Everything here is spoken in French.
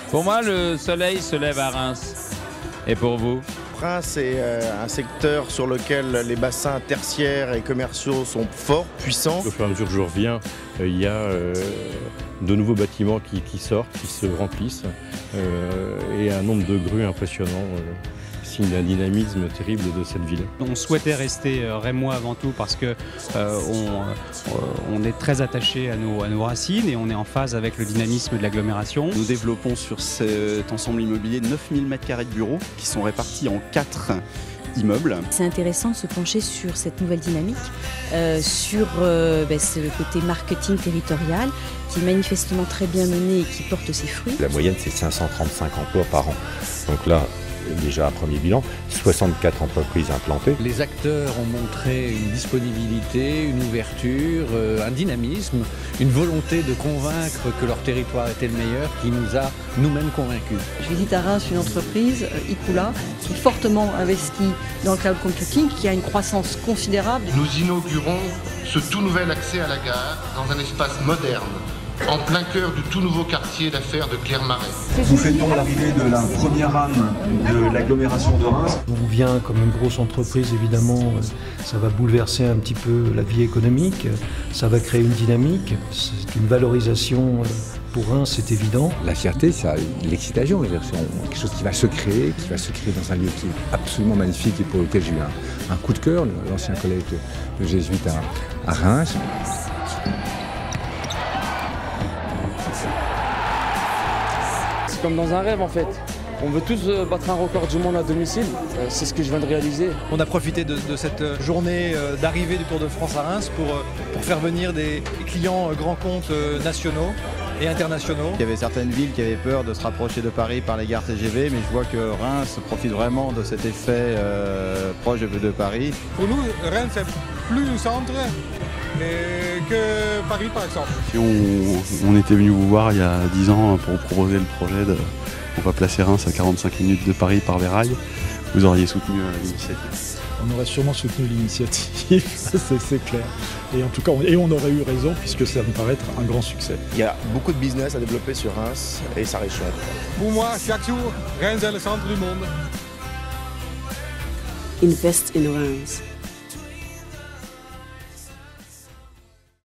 Pour moi, le soleil se lève à Reims. Et pour vous? Reims est un secteur sur lequel les bassins tertiaires et commerciaux sont forts, puissants. Au fur et à mesure que je reviens, il y a de nouveaux bâtiments qui sortent, qui se remplissent, et un nombre de grues impressionnant, signe d'un dynamisme terrible de cette ville. On souhaitait rester rémois avant tout parce que on est très attaché à nos racines et on est en phase avec le dynamisme de l'agglomération. Nous développons sur cet ensemble immobilier 9000 m² de bureaux qui sont répartis en 4 immeubles. C'est intéressant de se pencher sur cette nouvelle dynamique, sur ce côté marketing territorial qui est manifestement très bien mené et qui porte ses fruits. La moyenne, c'est 535 emplois par an. Donc là, déjà un premier bilan, 64 entreprises implantées. Les acteurs ont montré une disponibilité, une ouverture, un dynamisme, une volonté de convaincre que leur territoire était le meilleur qui nous a nous-mêmes convaincus. Je visite à Reims une entreprise, Ikula, qui est fortement investie dans le cloud computing, qui a une croissance considérable. Nous inaugurons ce tout nouvel accès à la gare dans un espace moderne, en plein cœur du tout nouveau quartier d'affaires de Clermarais. Nous fêtons l'arrivée de la première rame de l'agglomération de Reims. On vient comme une grosse entreprise, évidemment, ça va bouleverser un petit peu la vie économique, ça va créer une dynamique, c'est une valorisation pour Reims, c'est évident. La fierté, c'est l'excitation, c'est quelque chose qui va se créer dans un lieu qui est absolument magnifique et pour lequel j'ai eu un coup de cœur, l'ancien collège de jésuites à Reims. C'est comme dans un rêve en fait. On veut tous battre un record du monde à domicile, c'est ce que je viens de réaliser. On a profité de cette journée d'arrivée du Tour de France à Reims pour faire venir des clients grands comptes nationaux et internationaux. Il y avait certaines villes qui avaient peur de se rapprocher de Paris par les gares TGV, mais je vois que Reims profite vraiment de cet effet proche de Paris. Pour nous, Reims c'est plus le centre que Paris par exemple. Si on était venu vous voir il y a 10 ans pour proposer le projet de on va placer Reims à 45 minutes de Paris par les rails, vous auriez soutenu l'initiative. On aurait sûrement soutenu l'initiative, c'est clair. Et en tout cas, on aurait eu raison puisque ça me paraît être un grand succès. Il y a beaucoup de business à développer sur Reims et ça réchauffe. Pour moi, chaque jour, Reims est le centre du monde. Invest in Reims.